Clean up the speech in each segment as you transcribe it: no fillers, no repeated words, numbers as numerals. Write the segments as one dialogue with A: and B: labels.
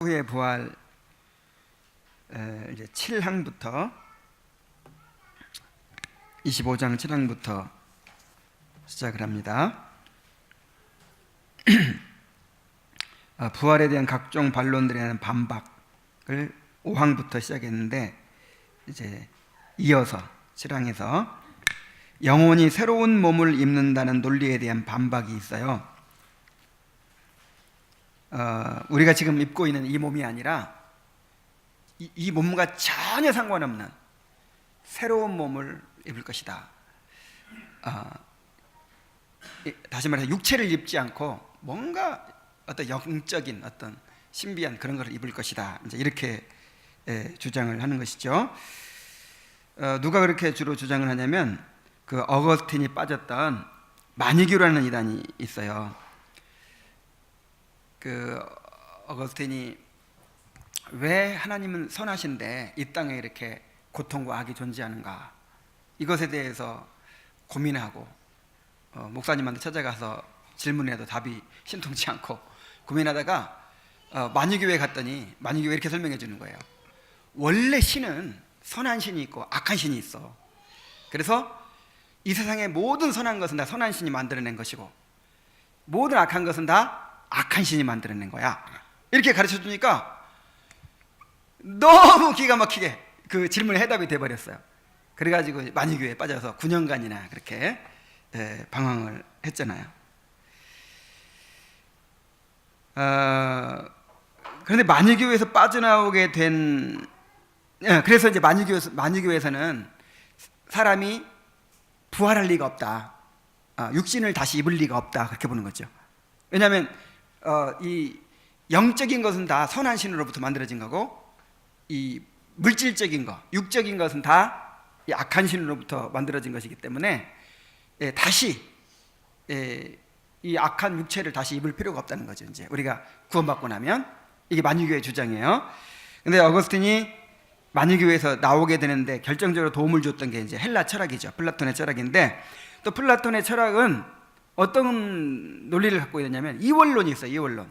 A: 후의 부활 이제 7항부터 25장 7항부터 시작을 합니다. 부활에 대한 각종 반론들에 대한 반박을 5항부터 시작했는데, 이제 이어서 7항에서 영혼이 새로운 몸을 입는다는 논리에 대한 반박이 있어요. 우리가 지금 입고 있는 이 몸이 아니라 이 몸과 전혀 상관없는 새로운 몸을 입을 것이다. 다시 말해서 육체를 입지 않고 뭔가 어떤 영적인 어떤 신비한 그런 것을 입을 것이다. 이제 이렇게 주장을 하는 것이죠. 누가 그렇게 주로 주장을 하냐면 그 어거스틴이 빠졌던 마니교라는 이단이 있어요. 그 어거스틴이 왜 하나님은 선하신데 이 땅에 이렇게 고통과 악이 존재하는가, 이것에 대해서 고민하고 목사님한테 찾아가서 질문해도 답이 신통치 않고 고민하다가 마니교회 갔더니 마니교회 이렇게 설명해 주는 거예요. 원래 신은 선한 신이 있고 악한 신이 있어. 그래서 이 세상의 모든 선한 것은 다 선한 신이 만들어낸 것이고 모든 악한 것은 다 악한 신이 만들어낸 거야. 이렇게 가르쳐 주니까 너무 기가 막히게 그 질문에 해답이 돼버렸어요. 그래가지고 마니교회에 빠져서 9년간이나 그렇게 방황을 했잖아요. 그런데 마니교회에서 빠져나오게 된, 그래서 이제 마니교회에서는 사람이 부활할 리가 없다, 육신을 다시 입을 리가 없다, 그렇게 보는 거죠. 왜냐하면 이 영적인 것은 다 선한 신으로부터 만들어진 거고, 이 물질적인 것, 육적인 것은 다 이 악한 신으로부터 만들어진 것이기 때문에 다시 이 악한 육체를 다시 입을 필요가 없다는 거죠. 이제 우리가 구원받고 나면. 이게 마니교회의 주장이에요. 근데 어거스틴이 마니교회에서 나오게 되는데 결정적으로 도움을 줬던 게 이제 헬라 철학이죠. 플라톤의 철학인데, 또 플라톤의 철학은 어떤 논리를 갖고 있느냐면 이원론이 있어요. 이원론.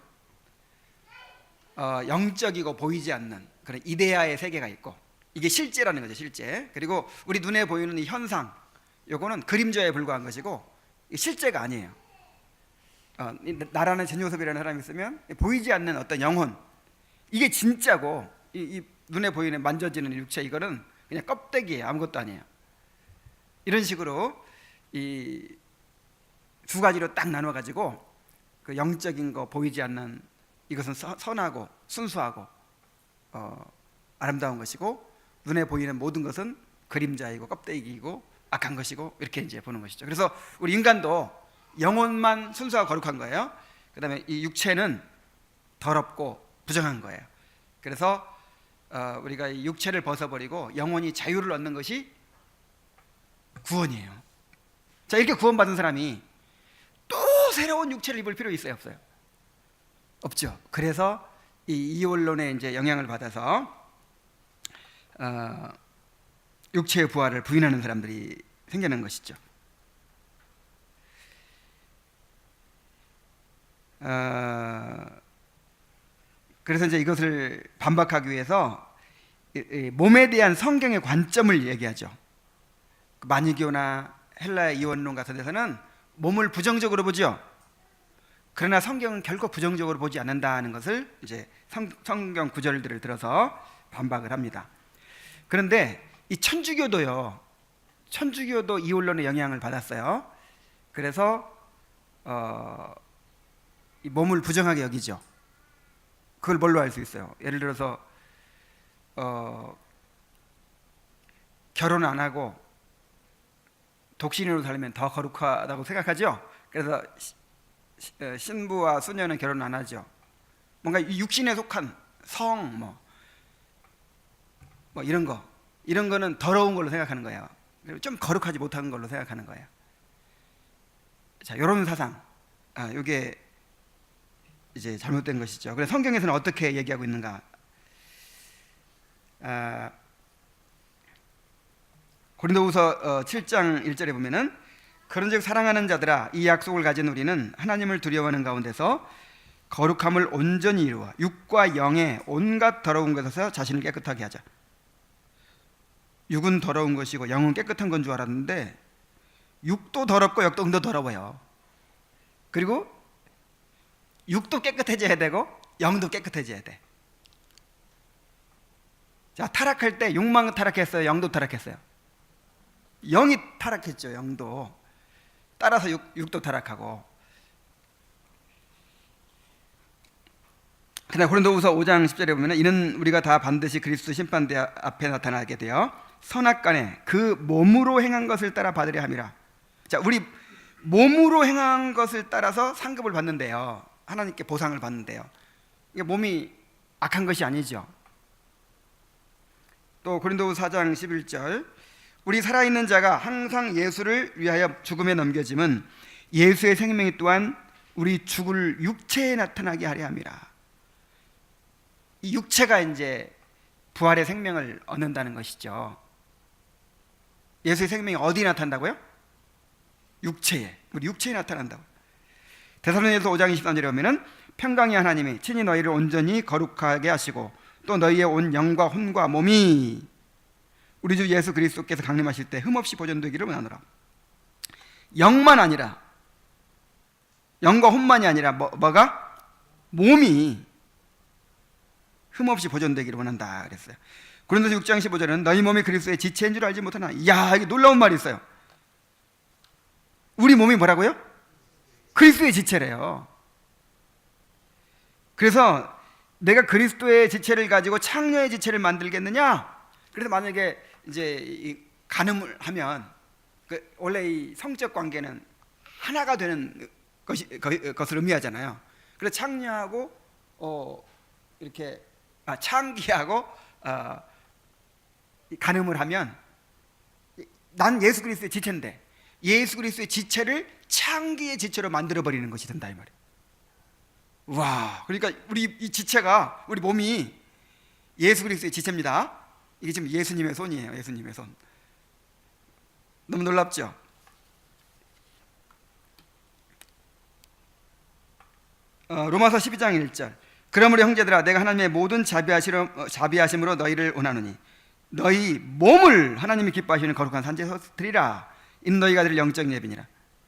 A: 영적이고 보이지 않는 그런 이데아의 세계가 있고, 이게 실제라는 거죠. 실제. 그리고 우리 눈에 보이는 이 현상, 요거는 그림자에 불과한 것이고 실제가 아니에요. 나라는 제뇨섭이라는 사람이 있으면 보이지 않는 어떤 영혼, 이게 진짜고, 이 눈에 보이는 만져지는 육체, 이거는 그냥 껍데기예요. 아무것도 아니에요. 이런 식으로 이 두 가지로 딱 나눠 가지고, 그 영적인 거, 보이지 않는 이것은 선하고 순수하고 아름다운 것이고, 눈에 보이는 모든 것은 그림자이고 껍데기이고 악한 것이고, 이렇게 이제 보는 것이죠. 그래서 우리 인간도 영혼만 순수하고 거룩한 거예요. 그 다음에 이 육체는 더럽고 부정한 거예요. 그래서 우리가 이 육체를 벗어버리고 영혼이 자유를 얻는 것이 구원이에요. 자, 이렇게 구원받은 사람이 또 새로운 육체를 입을 필요 있어요, 없어요? 없죠. 그래서 이 이원론의 이제 영향을 받아서 육체의 부활을 부인하는 사람들이 생겨난 것이죠. 그래서 이제 이것을 반박하기 위해서 몸에 대한 성경의 관점을 얘기하죠. 마니교나 헬라의 이원론 같은 데서는 몸을 부정적으로 보죠. 그러나 성경은 결코 부정적으로 보지 않는다는 것을 이제 성경 구절들을 들어서 반박을 합니다. 그런데 이 천주교도요, 천주교도 이원론의 영향을 받았어요. 그래서 이 몸을 부정하게 여기죠. 그걸 뭘로 알 수 있어요? 예를 들어서 결혼 안 하고 독신으로 살면 더 거룩하다고 생각하죠. 그래서 신부와 수녀는 결혼 안 하죠. 뭔가 육신에 속한 성, 뭐 이런 거는 더러운 걸로 생각하는 거예요. 좀 거룩하지 못한 걸로 생각하는 거예요. 자, 이런 사상, 이게 이제 잘못된 것이죠. 그래서 성경에서는 어떻게 얘기하고 있는가? 고린도후서 7장 1절에 보면은, 그런즉 사랑하는 자들아, 이 약속을 가진 우리는 하나님을 두려워하는 가운데서 거룩함을 온전히 이루어 육과 영의 온갖 더러운 것에서 자신을 깨끗하게 하자. 육은 더러운 것이고 영은 깨끗한 건 줄 알았는데 육도 더럽고 영도 더러워요. 그리고 육도 깨끗해져야 되고 영도 깨끗해져야 돼. 자, 타락할 때 육만 타락했어요? 영도 타락했어요? 영이 타락했죠. 영도. 따라서 육도 타락하고. 그러나 고린도후서 5장 10절에 보면 이는 우리가 다 반드시 그리스도 심판대 앞에 나타나게 되어 선악간에 그 몸으로 행한 것을 따라 받으려 함이라. 자, 우리 몸으로 행한 것을 따라서 상급을 받는데요. 하나님께 보상을 받는데요. 이게 몸이 악한 것이 아니죠. 또 고린도후서 4장 11절 우리 살아있는 자가 항상 예수를 위하여 죽음에 넘겨짐은 예수의 생명이 또한 우리 죽을 육체에 나타나게 하려 함이라. 이 육체가 이제 부활의 생명을 얻는다는 것이죠. 예수의 생명이 어디에 나타난다고요? 육체에. 우리 육체에 나타난다고. 데살로니가서 5장 23절에 보면은 평강의 하나님이 친히 너희를 온전히 거룩하게 하시고 또 너희의 온 영과 혼과 몸이 우리 주 예수 그리스도께서 강림하실 때 흠없이 보존되기를 원하노라. 영만 아니라, 영과 혼만이 아니라 뭐가? 몸이 흠없이 보존되기를 원한다 그랬어요. 고린도서 6장 15절은 너희 몸이 그리스도의 지체인 줄 알지 못하나. 이야, 이게 놀라운 말이 있어요. 우리 몸이 뭐라고요? 그리스도의 지체래요. 그래서 내가 그리스도의 지체를 가지고 창녀의 지체를 만들겠느냐? 그래서 만약에 이제 이 간음을 하면 원래 이 성적 관계는 하나가 되는 것을 의미하잖아요. 그래서 창녀하고 이렇게 창기하고 간음을 하면 난 예수 그리스도의 지체인데 예수 그리스도의 지체를 창기의 지체로 만들어 버리는 것이 된다 이 말이에요. 와, 그러니까 우리 이 지체가 우리 몸이 예수 그리스도의 지체입니다. 이게 지금 예수님의 손이에요. 예수님의 손. 너무 놀랍죠? 로마서 12장 1절 그러므로 형제들아 내가 하나님의 모든 자비하심으로 너희를 원하노니 너희 몸을 하나님이 기뻐하시는 거룩한 산지에서 드리라. 이는 너희가 드릴 영적 예배니라.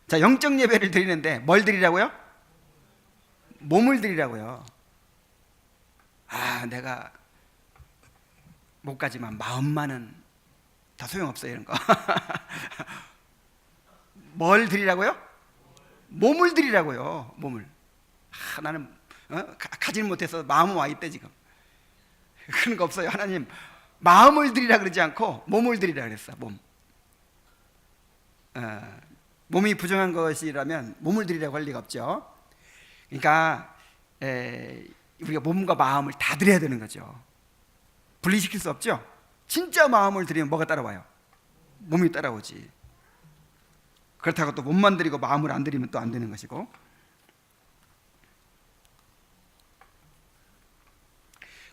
A: 자, 영적 예배를 드리는데 뭘 드리라고요? 몸을 드리라고요. 내가 못 가지만 마음만은 다 소용없어요 이런 거. 뭘 드리라고요? 몸을 드리라고요. 몸을. 나는 가질 못해서 마음은 와 있대 지금. 그런 거 없어요. 하나님 마음을 드리라 그러지 않고 몸을 드리라 그랬어. 몸. 몸이 부정한 것이라면 몸을 드리라고 할 리가 없죠. 그러니까 우리가 몸과 마음을 다 드려야 되는 거죠. 분리시킬 수 없죠. 진짜 마음을 드리면 뭐가 따라와요? 몸이 따라오지. 그렇다고 또 몸만 드리고 마음을 안 드리면 또 안 되는 것이고.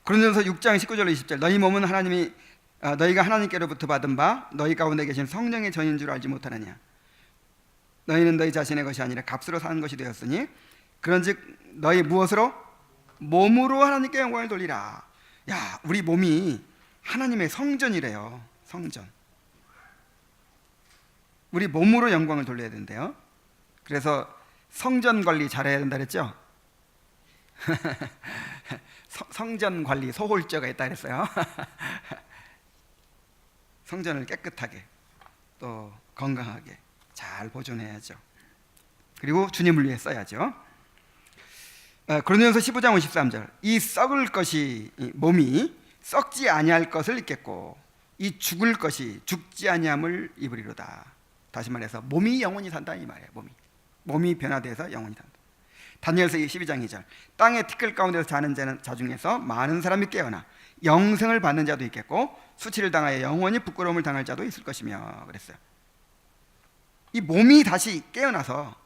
A: 고린도서 6장 19절 20절 너희 몸은 너희가 하나님께로부터 받은 바 너희 가운데 계신 성령의 전인 줄 알지 못하느냐. 너희는 너희 자신의 것이 아니라 값으로 사는 것이 되었으니 그런즉 너희 무엇으로? 몸으로 하나님께 영광을 돌리라. 야, 우리 몸이 하나님의 성전이래요. 성전. 우리 몸으로 영광을 돌려야 된대요. 그래서 성전 관리 잘해야 된다 그랬죠? 성전 관리 소홀죄가 있다 그랬어요. 성전을 깨끗하게 또 건강하게 잘 보존해야죠. 그리고 주님을 위해 써야죠. 고린도전서 15장 53절 이 썩을 것이 몸이 썩지 아니할 것을 입겠고 이 죽을 것이 죽지 아니함을 입으리로다. 다시 말해서 몸이 영원히 산다 이 말이에요. 몸이 변화돼서 영원히 산다. 다니엘서 12장 2절 땅의 티끌 가운데서 자는 자 중에서 많은 사람이 깨어나 영생을 받는 자도 있겠고 수치를 당하여 영원히 부끄러움을 당할 자도 있을 것이며 그랬어요. 이 몸이 다시 깨어나서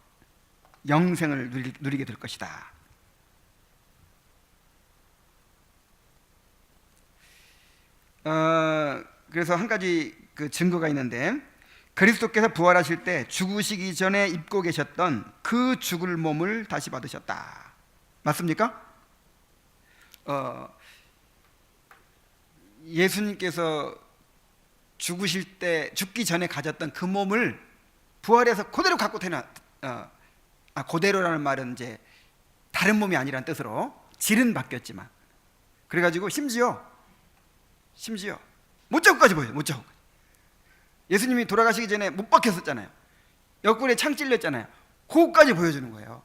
A: 영생을 누리게 될 것이다. 그래서 한 가지 그 증거가 있는데 그리스도께서 부활하실 때 죽으시기 전에 입고 계셨던 그 죽을 몸을 다시 받으셨다. 맞습니까? 예수님께서 죽으실 때, 죽기 전에 가졌던 그 몸을 부활해서 그대로 갖고 그대로라는 말은 이제 다른 몸이 아니라는 뜻으로 질은 바뀌었지만, 그래가지고 심지어 못자국까지 보여요. 못자국. 예수님이 돌아가시기 전에 못 박혔었잖아요. 옆구리에 창 찔렸잖아요. 그거까지 보여주는 거예요.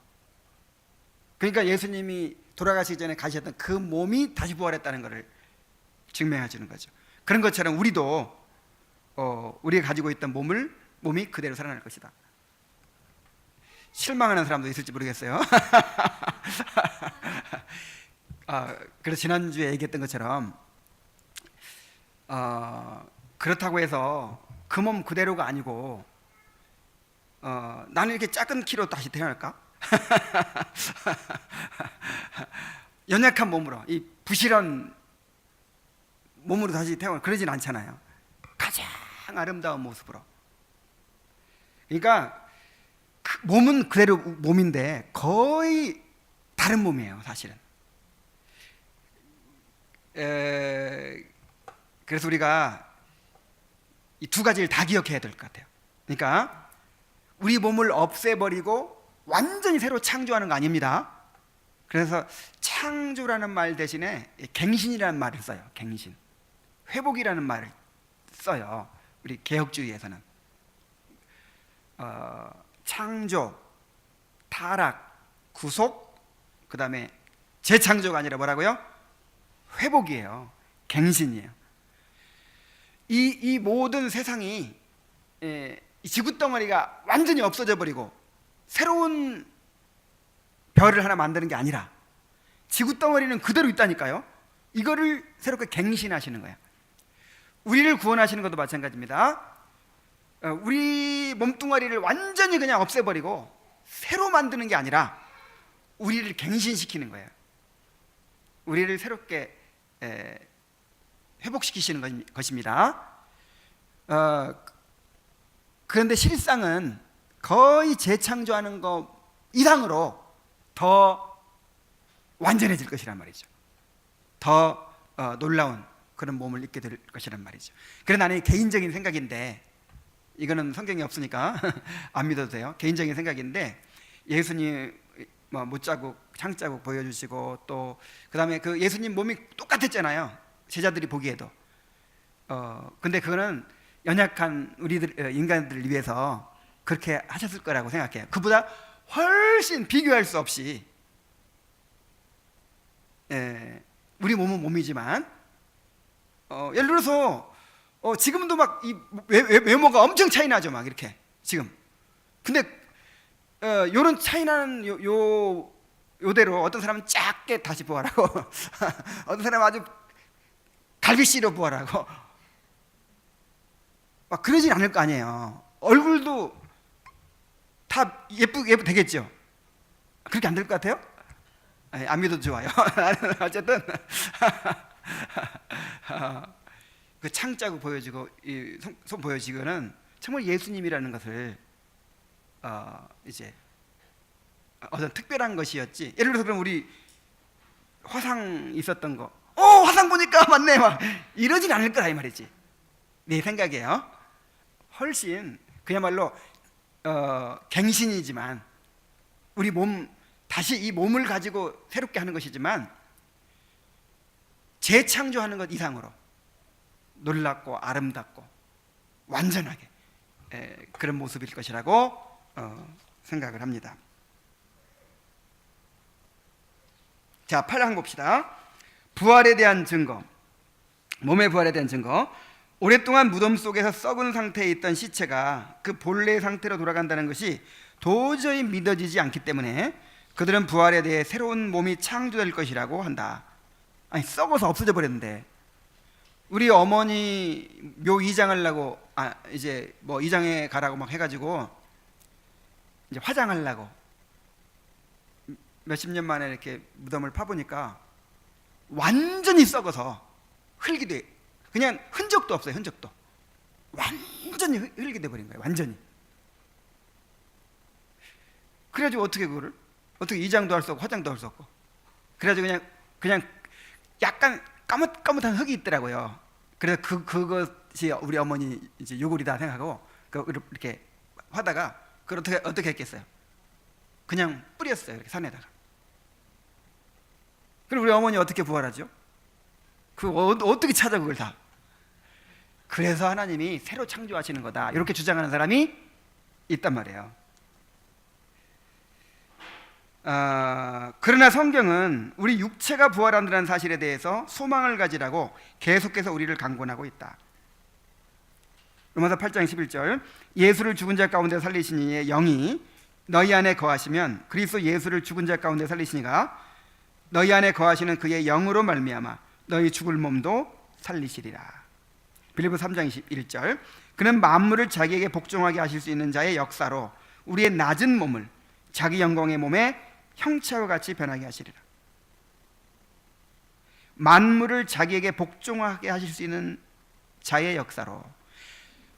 A: 그러니까 예수님이 돌아가시기 전에 가셨던 그 몸이 다시 부활했다는 것을 증명해 주는 거죠. 그런 것처럼 우리도 우리가 가지고 있던 몸이 그대로 살아날 것이다. 실망하는 사람도 있을지 모르겠어요. 그래서 지난주에 얘기했던 것처럼 그렇다고 해서 그 몸 그대로가 아니고 나는 이렇게 작은 키로 다시 태어날까? 연약한 몸으로, 이 부실한 몸으로 다시 태어나 그러진 않잖아요. 가장 아름다운 모습으로. 그러니까 몸은 그대로 몸인데 거의 다른 몸이에요, 사실은. 그래서 우리가 이 두 가지를 다 기억해야 될 것 같아요. 그러니까 우리 몸을 없애버리고 완전히 새로 창조하는 거 아닙니다. 그래서 창조라는 말 대신에 갱신이라는 말을 써요. 갱신, 회복이라는 말을 써요. 우리 개혁주의에서는 창조, 타락, 구속, 그 다음에 재창조가 아니라 뭐라고요? 회복이에요. 갱신이에요. 이 모든 세상이 이 지구덩어리가 완전히 없어져 버리고 새로운 별을 하나 만드는 게 아니라 지구덩어리는 그대로 있다니까요. 이거를 새롭게 갱신하시는 거예요. 우리를 구원하시는 것도 마찬가지입니다. 우리 몸뚱아리를 완전히 그냥 없애버리고 새로 만드는 게 아니라 우리를 갱신시키는 거예요. 우리를 새롭게 회복시키시는 것입니다. 그런데 실상은 거의 재창조하는 것 이상으로 더 완전해질 것이란 말이죠. 더 놀라운 그런 몸을 입게 될 것이란 말이죠. 그래서 나는 개인적인 생각인데, 이거는 성경에 없으니까 안 믿어도 돼요. 개인적인 생각인데, 예수님 못자국, 창자국 보여주시고, 또 그 다음에 그 예수님 몸이 똑같았잖아요, 제자들이 보기에도. 근데 그거는 연약한 우리들 인간들을 위해서 그렇게 하셨을 거라고 생각해요. 그보다 훨씬 비교할 수 없이, 우리 몸은 몸이지만 예를 들어서 지금도 막 이 외모가 엄청 차이 나죠, 막 이렇게 지금. 근데 요런 차이 나는 요대로 어떤 사람은 작게 다시 부활하고 어떤 사람은 아주 갈비씨로 부활하고 막 그러진 않을 거 아니에요. 얼굴도 다 예쁘게 되겠죠. 그렇게 안 될 것 같아요? 안 믿어도 좋아요. 어쨌든 그 창자국 보여지고 이 손 보여지고는 정말 예수님이라는 것을 이제 어떤 특별한 것이었지. 예를 들어서 그럼 우리 화상 있었던 거, 화상 보니까 맞네, 막 이러진 않을 거라 이 말이지. 내 생각이에요. 훨씬 그야말로 갱신이지만, 우리 몸 다시 이 몸을 가지고 새롭게 하는 것이지만 재창조하는 것 이상으로 놀랍고 아름답고 완전하게 그런 모습일 것이라고 생각을 합니다. 자, 8장 봅시다. 부활에 대한 증거, 몸의 부활에 대한 증거. 오랫동안 무덤 속에서 썩은 상태에 있던 시체가 그 본래 상태로 돌아간다는 것이 도저히 믿어지지 않기 때문에 그들은 부활에 대해 새로운 몸이 창조될 것이라고 한다. 아니, 썩어서 없어져 버렸는데, 우리 어머니 묘 이장하려고 이제 뭐 이장에 가라고 막 해가지고 이제 화장하려고 몇십 년 만에 이렇게 무덤을 파보니까 완전히 썩어서 흙이 돼, 그냥 흔적도 없어요. 흔적도 완전히 흙이 돼버린 거예요. 완전히. 그래가지고 어떻게 그거를 어떻게 이장도 할 수 없고 화장도 할 수 없고 그래가지고 그냥 약간 까뭇까뭇한 흙이 있더라고요. 그래서 그것이 우리 어머니 이제 요구리다 생각하고 이렇게 하다가 그걸 어떻게 했겠어요? 그냥 뿌렸어요. 이렇게 산에다가. 그럼 우리 어머니 어떻게 부활하죠? 어떻게 찾아 그걸 다? 그래서 하나님이 새로 창조하시는 거다, 이렇게 주장하는 사람이 있단 말이에요. 그러나 성경은 우리 육체가 부활한다는 사실에 대해서 소망을 가지라고 계속해서 우리를 강권하고 있다. 로마서 8장 11절, 예수를 죽은 자 가운데 살리신 이의 영이 너희 안에 거하시면 그리스도 예수를 죽은 자 가운데 살리시니가 너희 안에 거하시는 그의 영으로 말미암아 너희 죽을 몸도 살리시리라. 빌립보 3장 21절, 그는 만물을 자기에게 복종하게 하실 수 있는 자의 역사로 우리의 낮은 몸을 자기 영광의 몸에 형체와 같이 변하게 하시리라. 만물을 자기에게 복종하게 하실 수 있는 자의 역사로.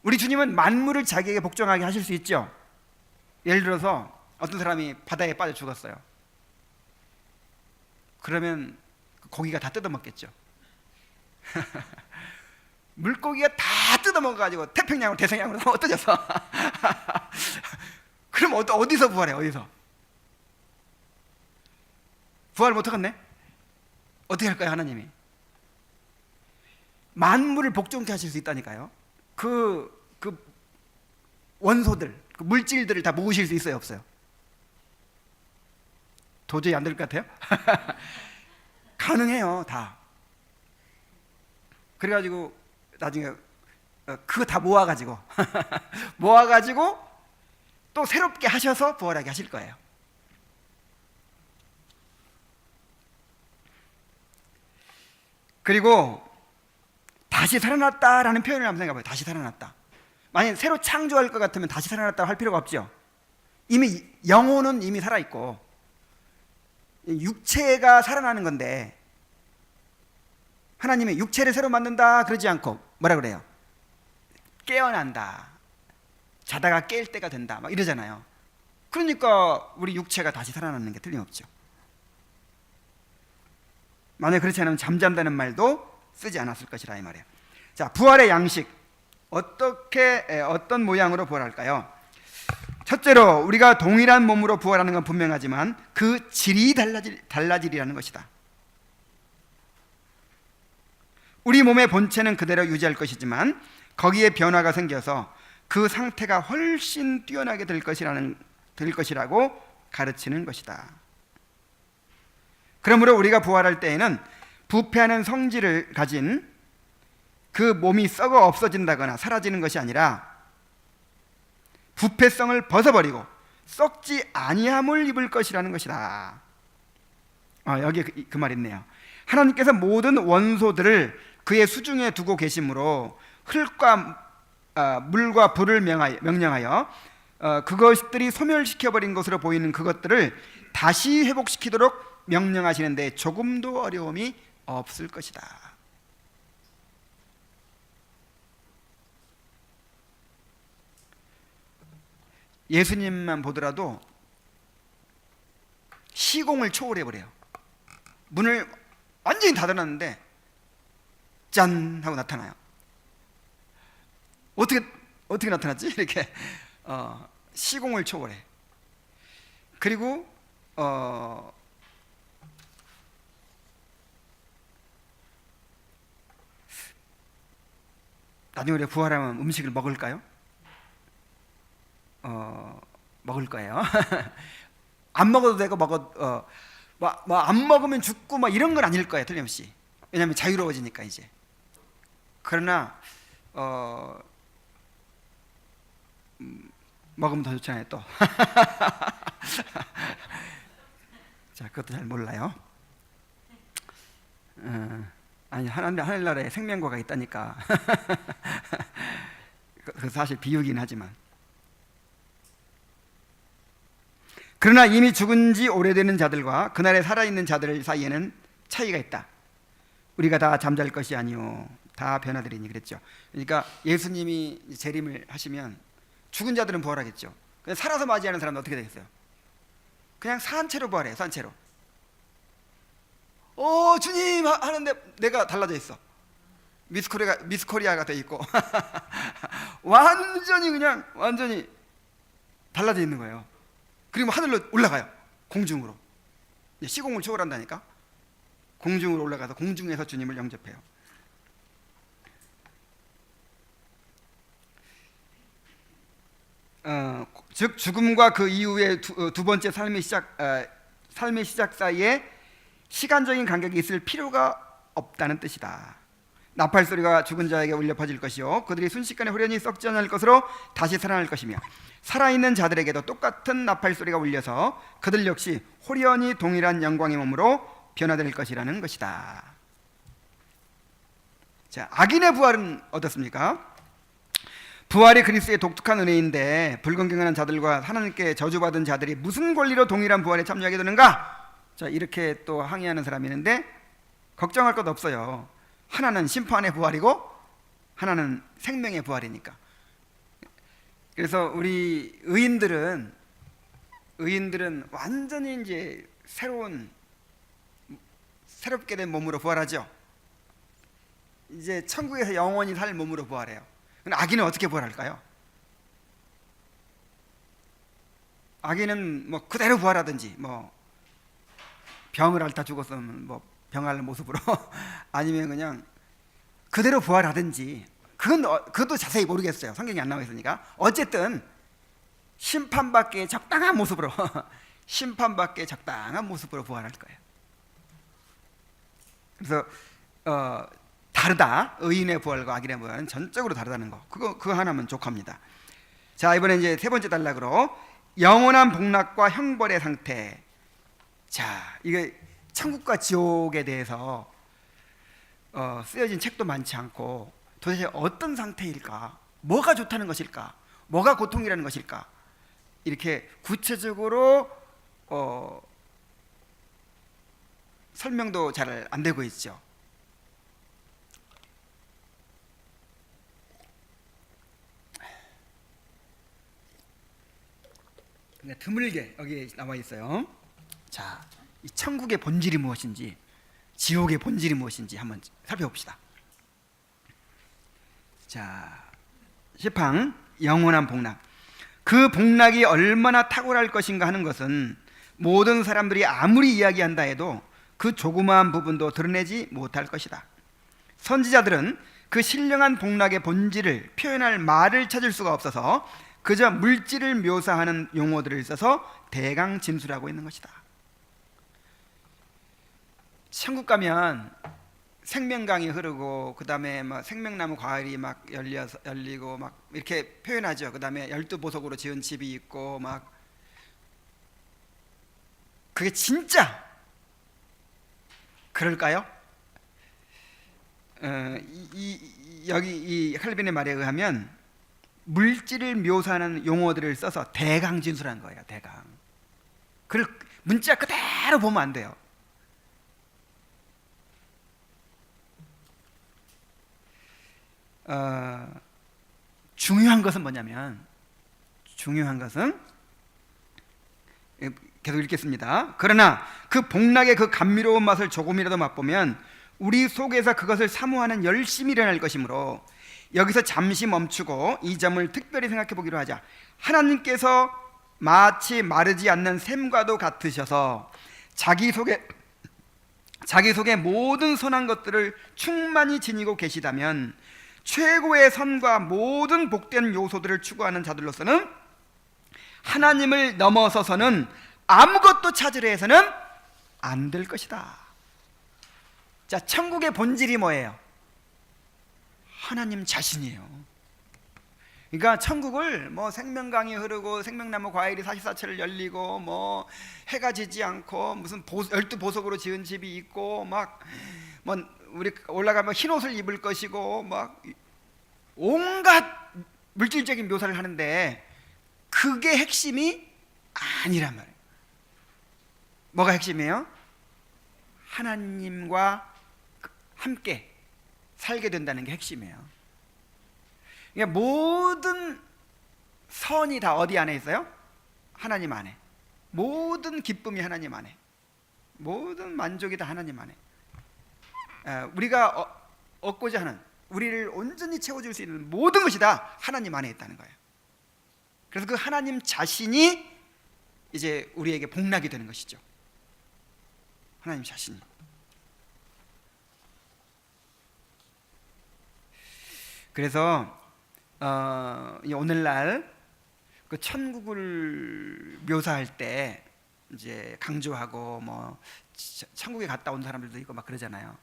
A: 우리 주님은 만물을 자기에게 복종하게 하실 수 있죠. 예를 들어서 어떤 사람이 바다에 빠져 죽었어요. 그러면 고기가 다 뜯어먹겠죠. 물고기가 다 뜯어먹어가지고 태평양으로 대서양으로 흩어져서 그럼 어디서 부활해? 어디서? 부활 못하겠네? 어떻게 할까요? 하나님이 만물을 복종케 하실 수 있다니까요. 그 원소들, 그 물질들을 다 모으실 수 있어요? 없어요? 도저히 안 될 것 같아요? 가능해요. 다. 그래가지고 나중에 그거 다 모아가지고 또 새롭게 하셔서 부활하게 하실 거예요. 그리고 다시 살아났다라는 표현을 한번 생각해봐요. 다시 살아났다. 만약에 새로 창조할 것 같으면 다시 살아났다고 할 필요가 없죠. 이미 영혼은 이미 살아있고 육체가 살아나는 건데, 하나님이 육체를 새로 만든다 그러지 않고 뭐라 그래요? 깨어난다, 자다가 깰 때가 된다, 막 이러잖아요. 그러니까 우리 육체가 다시 살아나는 게 틀림없죠. 만약 그렇지 않으면 잠잠다는 말도 쓰지 않았을 것이라 이 말이에요. 자, 부활의 양식, 어떤 모양으로 부활할까요? 첫째로 우리가 동일한 몸으로 부활하는 건 분명하지만 그 질이 달라지리라는 것이다. 우리 몸의 본체는 그대로 유지할 것이지만 거기에 변화가 생겨서 그 상태가 훨씬 뛰어나게 될 것이라고 가르치는 것이다. 그러므로 우리가 부활할 때에는 부패하는 성질을 가진 그 몸이 썩어 없어진다거나 사라지는 것이 아니라 부패성을 벗어버리고 썩지 아니함을 입을 것이라는 것이다. 여기에 그 말이 있네요. 하나님께서 모든 원소들을 그의 수중에 두고 계시므로 흙과 물과 불을 명령하여 그것들이 소멸시켜버린 것으로 보이는 그것들을 다시 회복시키도록 명령하시는데 조금도 어려움이 없을 것이다. 예수님만 보더라도 시공을 초월해버려요. 문을 완전히 닫아놨는데 짠 하고 나타나요. 어떻게 나타났지? 이렇게 시공을 초월해. 그리고 나중에 우리가 부활하면 음식을 먹을까요? 먹을 거예요. 안 먹어도 되고 안 먹으면 죽고 막 이런 건 아닐 거예요. 틀림없이. 왜냐하면 자유로워지니까 이제. 그러나 먹으면 더 좋잖아요. 또. 자, 그것도 잘 몰라요. 아니, 하늘나라에 생명과가 있다니까. 그 사실 비유긴 하지만. 그러나 이미 죽은 지 오래되는 자들과 그날에 살아있는 자들 사이에는 차이가 있다. 우리가 다 잠잘 것이 아니오 다 변화되리니 그랬죠. 그러니까 예수님이 재림을 하시면 죽은 자들은 부활하겠죠. 살아서 맞이하는 사람은 어떻게 되겠어요? 그냥 산 채로 부활해요. 산 채로. 주님 하는데 내가 달라져 있어. 미스 코리아가 돼 있고 완전히 달라져 있는 거예요. 그리고 하늘로 올라가요. 공중으로. 시공을 초월한다니까. 공중으로 올라가서 공중에서 주님을 영접해요. 즉 죽음과 그 이후에 두 번째 삶의 시작 사이에 시간적인 간격이 있을 필요가 없다는 뜻이다. 나팔 소리가 죽은 자에게 울려 퍼질 것이요 그들이 순식간에 후련히 썩지 않을 것으로 다시 살아날 것이며 살아있는 자들에게도 똑같은 나팔 소리가 울려서 그들 역시 호련히 동일한 영광의 몸으로 변화될 것이라는 것이다. 자, 악인의 부활은 어떻습니까? 부활이 그리스도의 독특한 은혜인데 불건강한 자들과 하나님께 저주받은 자들이 무슨 권리로 동일한 부활에 참여하게 되는가? 자, 이렇게 또 항의하는 사람이 있는데 걱정할 것 없어요. 하나는 심판의 부활이고 하나는 생명의 부활이니까. 그래서 우리 의인들은 완전히 이제 새롭게 된 몸으로 부활하죠. 이제 천국에서 영원히 살 몸으로 부활해요. 근데 악인은 어떻게 부활할까요? 악인은 뭐 그대로 부활하든지, 뭐 병을 앓다 죽었으면 뭐 병할 모습으로 아니면 그냥 그대로 부활하든지, 그것도 자세히 모르겠어요. 성경이 안 나와 있으니까. 어쨌든 심판받기에 적당한 모습으로 심판받기에 적당한 모습으로 부활할 거예요. 그래서 다르다. 의인의 부활과 악인의 부활은 전적으로 다르다는 거. 그거 하나면 족합니다. 자, 이번에 이제 세 번째 단락으로 영원한 복락과 형벌의 상태. 자, 이게 천국과 지옥에 대해서 쓰여진 책도 많지 않고 도대체 어떤 상태일까? 뭐가 좋다는 것일까? 뭐가 고통이라는 것일까? 이렇게 구체적으로 설명도 잘 안 되고 있죠. 드물게 여기 나와 있어요. 자, 이 천국의 본질이 무엇인지, 지옥의 본질이 무엇인지 한번 살펴봅시다. 자, 시팡 영원한 복락. 그 복락이 얼마나 탁월할 것인가 하는 것은 모든 사람들이 아무리 이야기한다 해도 그 조그마한 부분도 드러내지 못할 것이다. 선지자들은 그 신령한 복락의 본질을 표현할 말을 찾을 수가 없어서 그저 물질을 묘사하는 용어들을 써서 대강 진술하고 있는 것이다. 천국 가면 생명강이 흐르고, 그 다음에 막 생명나무 과일이 막 열리고 막 이렇게 표현하죠. 그 다음에 12보석으로 지은 집이 있고 막, 그게 진짜 그럴까요? 여기 이 칼빈의 말에 의하면 물질을 묘사하는 용어들을 써서 대강 진술한 거예요. 대강. 그걸 문자 그대로 보면 안 돼요. 중요한 것은 뭐냐면, 계속 읽겠습니다. 그러나 그 복락의 그 감미로운 맛을 조금이라도 맛보면 우리 속에서 그것을 사모하는 열심이 일어날 것이므로 여기서 잠시 멈추고 이 점을 특별히 생각해 보기로 하자. 하나님께서 마치 마르지 않는 샘과도 같으셔서 자기 속에 모든 선한 것들을 충만히 지니고 계시다면 최고의 선과 모든 복된 요소들을 추구하는 자들로서는 하나님을 넘어서서는 아무것도 찾으려 해서는 안 될 것이다. 자, 천국의 본질이 뭐예요? 하나님 자신이에요. 그러니까 천국을 뭐 생명강이 흐르고 생명나무 과일이 44채를 열리고 뭐 해가 지지 않고 무슨 12보석으로 지은 집이 있고 막 뭐 우리 올라가면 흰 옷을 입을 것이고 막 온갖 물질적인 묘사를 하는데 그게 핵심이 아니란 말이에요. 뭐가 핵심이에요? 하나님과 함께 살게 된다는 게 핵심이에요. 그러니까 모든 선이 다 어디 안에 있어요? 하나님 안에. 모든 기쁨이 하나님 안에. 모든 만족이 다 하나님 안에. 우리가 얻고자 하는, 우리를 온전히 채워줄 수 있는 모든 것이 다 하나님 안에 있다는 거예요. 그래서 그 하나님 자신이 이제 우리에게 복락이 되는 것이죠. 하나님 자신이. 그래서 오늘날 그 천국을 묘사할 때 이제 강조하고 뭐 천국에 갔다 온 사람들도 있고 막 그러잖아요.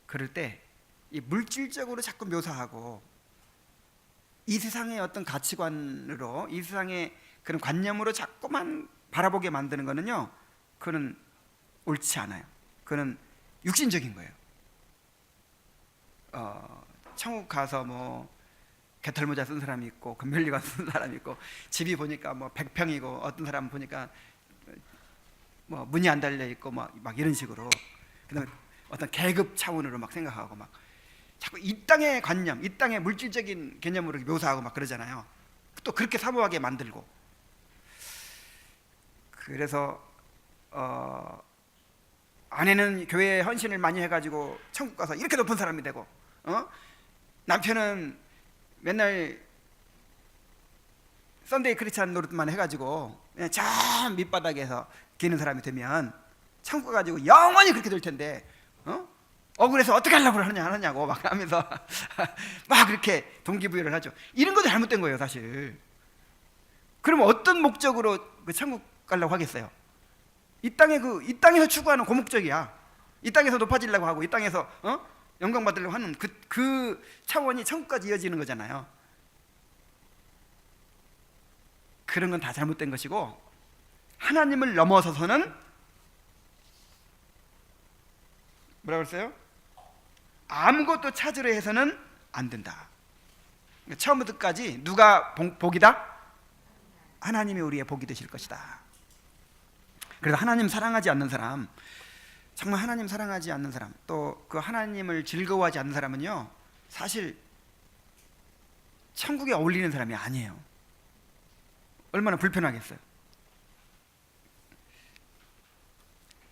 A: 그럴 때 이 물질적으로 자꾸 묘사하고 이 세상의 어떤 가치관으로, 이 세상의 그런 관념으로 자꾸만 바라보게 만드는 거는요, 그거는 옳지 않아요. 그거는 육신적인 거예요. 천국 가서 뭐 개털모자 쓴 사람이 있고 금별리관 쓴 사람이 있고 집이 보니까 뭐 100평이고 어떤 사람 보니까 뭐 문이 안 달려 있고 막 이런 식으로, 그다음에 어떤 계급 차원으로 막 생각하고 막 자꾸 이 땅의 관념, 이 땅의 물질적인 개념으로 묘사하고 막 그러잖아요. 또 그렇게 사모하게 만들고. 그래서 아내는 교회에 헌신을 많이 해가지고 천국 가서 이렇게 높은 사람이 되고, 남편은 맨날 썬데이 크리스찬 노릇만 해가지고 그냥 저 밑바닥에서 기는 사람이 되면 천국 가가지고 영원히 그렇게 될 텐데, 억울해서 어떻게 하려고 하느냐고 막 하면서 막 그렇게 동기부여를 하죠. 이런 것도 잘못된 거예요, 사실. 그러면 어떤 목적으로 그 천국 가려고 하겠어요? 이 땅에서 추구하는 그 목적이야. 이 땅에서 높아지려고 하고, 이 땅에서 영광 받으려고 하는 그 차원이 천국까지 이어지는 거잖아요. 그런 건 다 잘못된 것이고, 하나님을 넘어서서는 뭐라고 했어요? 아무것도 찾으려 해서는 안 된다. 처음부터 끝까지 누가 복이다? 하나님이 우리의 복이 되실 것이다. 그래서 하나님 사랑하지 않는 사람, 정말 하나님 사랑하지 않는 사람, 또 그 하나님을 즐거워하지 않는 사람은요, 사실 천국에 어울리는 사람이 아니에요. 얼마나 불편하겠어요.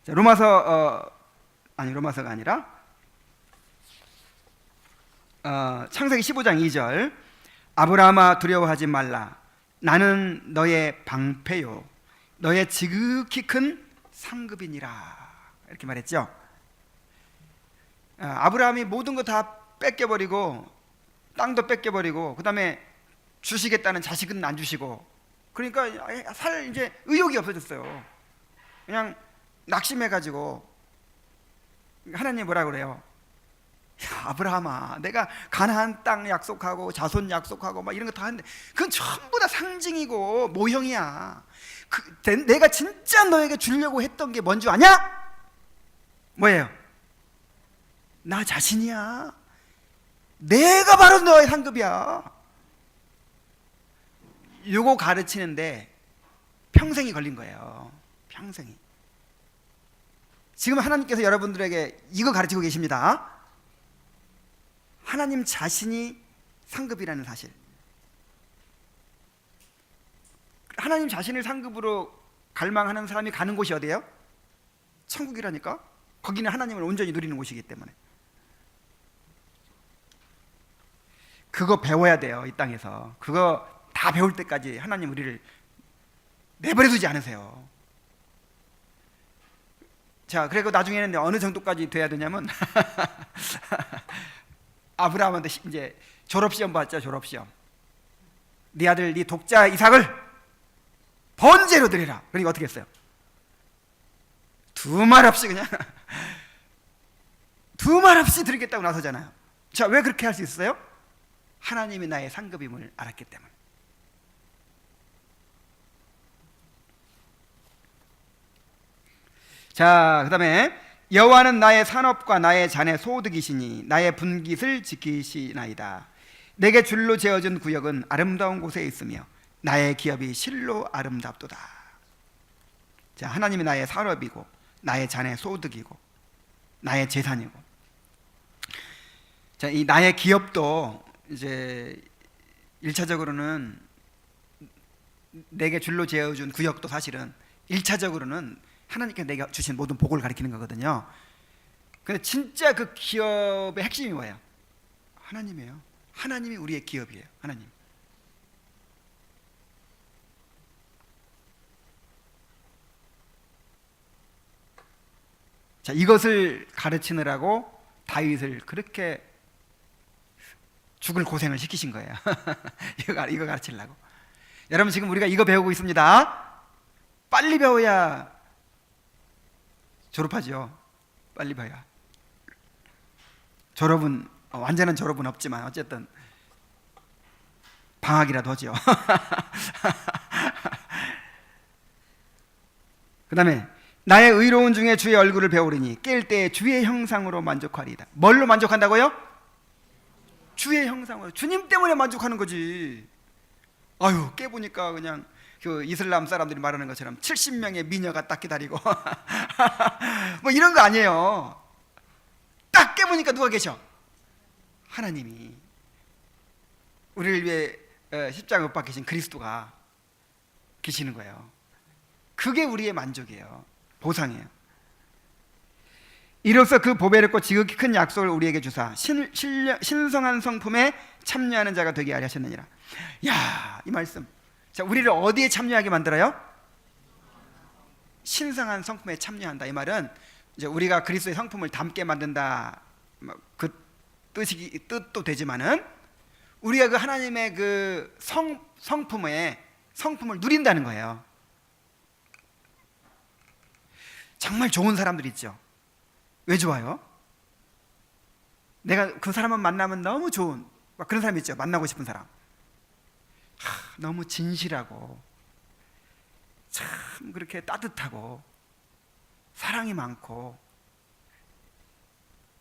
A: 자, 로마서가 아니라 창세기 15장 2절, 아브라함아 두려워하지 말라, 나는 너의 방패요 너의 지극히 큰 상급이니라, 이렇게 말했죠. 아브라함이 모든 거 다 뺏겨버리고, 땅도 뺏겨버리고, 그 다음에 주시겠다는 자식은 안 주시고, 그러니까 이제 의욕이 없어졌어요. 그냥 낙심해가지고 하나님 뭐라 그래요? 야, 아브라함아, 내가 가나안 땅 약속하고 자손 약속하고 막 이런 거 다 하는데 그건 전부 다 상징이고 모형이야. 내가 진짜 너에게 주려고 했던 게 뭔지 아냐? 뭐예요? 나 자신이야. 내가 바로 너의 상급이야. 요거 가르치는데 평생이 걸린 거예요. 평생이. 지금 하나님께서 여러분들에게 이거 가르치고 계십니다. 하나님 자신이 상급이라는 사실. 하나님 자신을 상급으로 갈망하는 사람이 가는 곳이 어디예요? 천국이라니까. 거기는 하나님을 온전히 누리는 곳이기 때문에. 그거 배워야 돼요, 이 땅에서. 그거 다 배울 때까지 하나님 우리를 내버려 두지 않으세요. 자, 그리고 나중에는 어느 정도까지 돼야 되냐면 아브라함한테 이제 졸업시험 봤죠. 졸업시험. 네 아들 네 독자 이삭을 번제로 드리라. 그러니까 어떻게 했어요? 두 말 없이 그냥 두 말 없이 드리겠다고 나서잖아요. 자, 왜 그렇게 할 수 있어요? 하나님이 나의 상급임을 알았기 때문에. 자, 그 다음에 여호와는 나의 산업과 나의 잔의 소득이시니 나의 분깃을 지키시나이다. 내게 줄로 재어준 구역은 아름다운 곳에 있으며 나의 기업이 실로 아름답도다. 자, 하나님이 나의 산업이고 나의 잔의 소득이고 나의 재산이고, 자, 이 나의 기업도 이제 1차적으로는 내게 줄로 재어준 구역도 사실은 1차적으로는 하나님께 내가 주신 모든 복을 가리키는 거거든요. 근데 진짜 그 기업의 핵심이 뭐예요? 하나님이에요. 하나님이 우리의 기업이에요. 하나님. 자, 이것을 가르치느라고 다윗을 그렇게 죽을 고생을 시키신 거예요. 이거 가르치려고. 여러분, 지금 우리가 이거 배우고 있습니다. 빨리 배워야 졸업하죠. 빨리 배워야. 졸업은 완전한 졸업은 없지만 어쨌든 방학이라도 하죠. 그 다음에 나의 의로운 중에 주의 얼굴을 배우리니 깰 때에 주의 형상으로 만족하리이다. 뭘로 만족한다고요? 주의 형상으로. 주님 때문에 만족하는 거지. 아유, 깨보니까 그냥 그 이슬람 사람들이 말하는 것처럼 70명의 미녀가 딱 기다리고 뭐 이런 거 아니에요. 딱 깨보니까 누가 계셔? 하나님이. 우리를 위해 십자가 못 박히신 그리스도가 계시는 거예요. 그게 우리의 만족이에요. 보상이에요. 이로써 그 보배롭고 지극히 큰 약속을 우리에게 주사 신성한 성품에 참여하는 자가 되게 하려 하셨느니라. 야, 이 말씀. 자, 우리를 어디에 참여하게 만들어요? 신성한 성품에 참여한다. 이 말은 이제 우리가 그리스도의 성품을 담게 만든다. 그 뜻도 되지만은 우리가 그 하나님의 그 성품을 누린다는 거예요. 정말 좋은 사람들 있죠. 왜 좋아요? 내가 그 사람만 만나면 너무 좋은 막 그런 사람 있죠. 만나고 싶은 사람. 너무 진실하고 참 그렇게 따뜻하고 사랑이 많고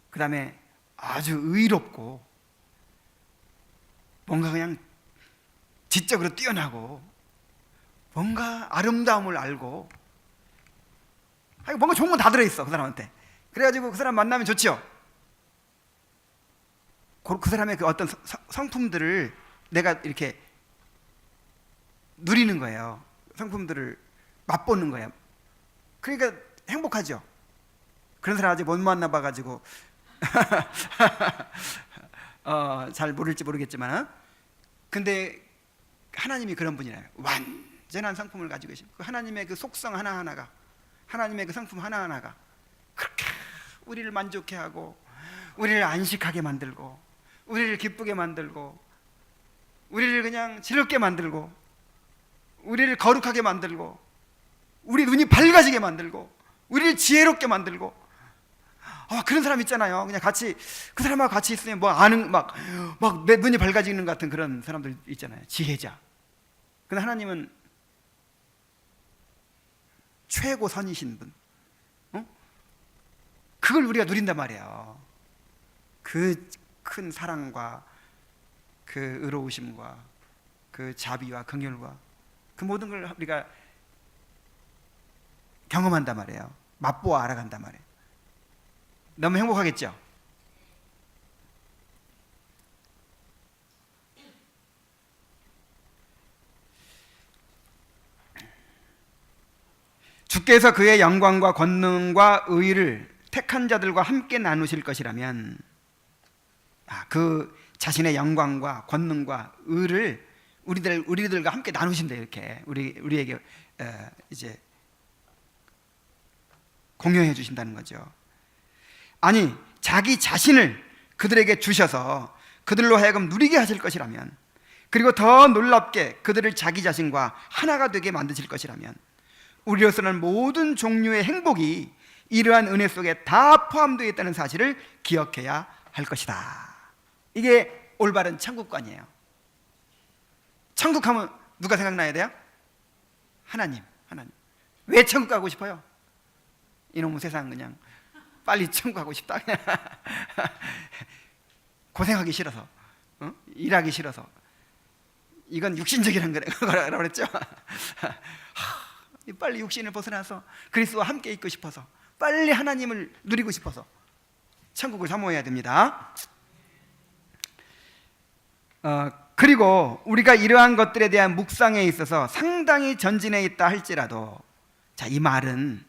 A: 그 다음에 아주 의롭고 뭔가 그냥 지적으로 뛰어나고 뭔가 아름다움을 알고 뭔가 좋은 건 다 들어있어 그 사람한테. 그래가지고 그 사람 만나면 좋죠. 그 사람의 그 어떤 성품들을 내가 이렇게 누리는 거예요. 성품들을 맛보는 거예요. 그러니까 행복하죠. 그런 사람 아직 못 만나봐가지고 잘 모를지 모르겠지만, 근데 하나님이 그런 분이에요. 완전한 성품을 가지고 계신 그 하나님의 그 속성 하나하나가, 하나님의 그 성품 하나하나가 그렇게 우리를 만족해 하고 우리를 안식하게 만들고 우리를 기쁘게 만들고 우리를 그냥 즐겁게 만들고 우리를 거룩하게 만들고 우리 눈이 밝아지게 만들고 우리를 지혜롭게 만들고 그런 사람 있잖아요. 그냥 같이 그 사람하고 같이 있으면 뭐 아는 막 내 눈이 밝아지는 것 같은 그런 사람들 있잖아요. 지혜자. 근데 하나님은 최고 선이신 분. 그걸 우리가 누린단 말이에요. 그 큰 사랑과 그 의로우심과 그 자비와 긍휼과 그 모든 걸 우리가 경험한단 말이에요. 맛보아 알아간단 말이에요. 너무 행복하겠죠? 주께서 그의 영광과 권능과 의를 택한 자들과 함께 나누실 것이라면, 그 자신의 영광과 권능과 의를 우리들과 함께 나누신다. 이렇게 우리에게 이제 공유해 주신다는 거죠. 아니, 자기 자신을 그들에게 주셔서 그들로 하여금 누리게 하실 것이라면, 그리고 더 놀랍게 그들을 자기 자신과 하나가 되게 만드실 것이라면, 우리로서는 모든 종류의 행복이 이러한 은혜 속에 다 포함되어 있다는 사실을 기억해야 할 것이다. 이게 올바른 천국관이에요. 천국하면 누가 생각나야 돼요? 하나님. 왜 천국 가고 싶어요? 이놈의 세상 그냥 빨리 천국 가고 싶다. 고생하기 싫어서, 일하기 싫어서. 이건 육신적이라는 거라고 그랬죠. 빨리 육신을 벗어나서 그리스도와 함께 있고 싶어서, 빨리 하나님을 누리고 싶어서 천국을 사모해야 됩니다. 그리고 우리가 이러한 것들에 대한 묵상에 있어서 상당히 전진해 있다 할지라도, 자, 이 말은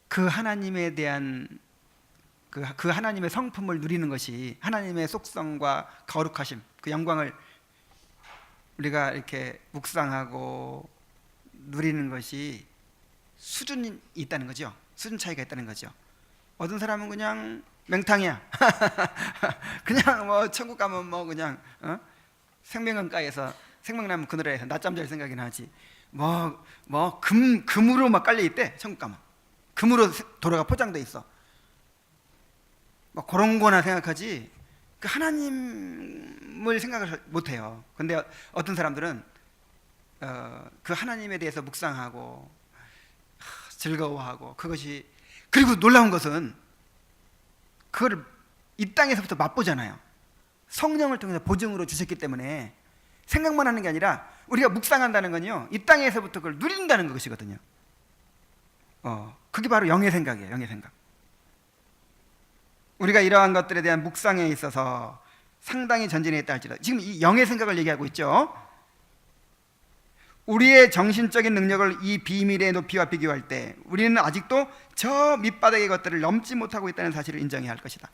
A: 그 하나님에 대한 그 하나님의 성품을 누리는 것이, 하나님의 속성과 거룩하심, 그 영광을 우리가 이렇게 묵상하고 누리는 것이 수준이 있다는 거죠. 수준 차이가 있다는 거죠. 어떤 사람은 그냥 맹탕이야. 그냥 뭐 천국 가면 뭐 그냥 생명강가에서 생명나무 그늘에서 낮잠 잘 생각이 나지. 금으로 막 깔려 있대. 천국 가면 금으로 도로가 포장돼 있어. 막 그런 거나 생각하지. 그 하나님을 생각을 못 해요. 근데 어떤 사람들은 그 하나님에 대해서 묵상하고 즐거워하고, 그것이, 그리고 놀라운 것은 그걸 이 땅에서부터 맛보잖아요. 성령을 통해서 보증으로 주셨기 때문에 생각만 하는 게 아니라, 우리가 묵상한다는 건요, 이 땅에서부터 그걸 누린다는 것이거든요. 그게 바로 영의 생각이에요. 영의 생각. 우리가 이러한 것들에 대한 묵상에 있어서 상당히 전진해 있다 할지라도, 지금 이 영의 생각을 얘기하고 있죠. 우리의 정신적인 능력을 이 비밀의 높이와 비교할 때 우리는 아직도 저 밑바닥의 것들을 넘지 못하고 있다는 사실을 인정해야 할 것이다.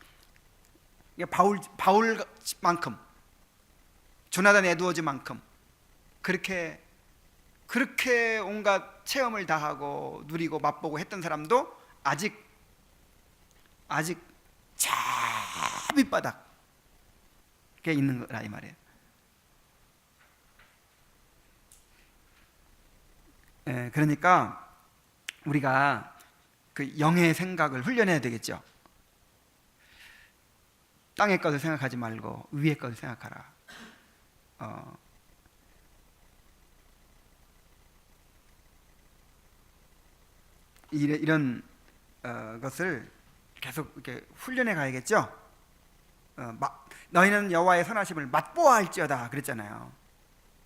A: 바울만큼, 조나단 에드워즈만큼 그렇게 온갖 체험을 다 하고 누리고 맛보고 했던 사람도 아직 저 밑바닥에 있는 거라 이 말이에요. 그러니까 우리가 그 영의 생각을 훈련해야 되겠죠. 땅의 것을 생각하지 말고 위의 것을 생각하라. 이런 것을 계속 이렇게 훈련해 가야겠죠. 너희는 여호와의 선하심을 맛보아 할지어다 그랬잖아요.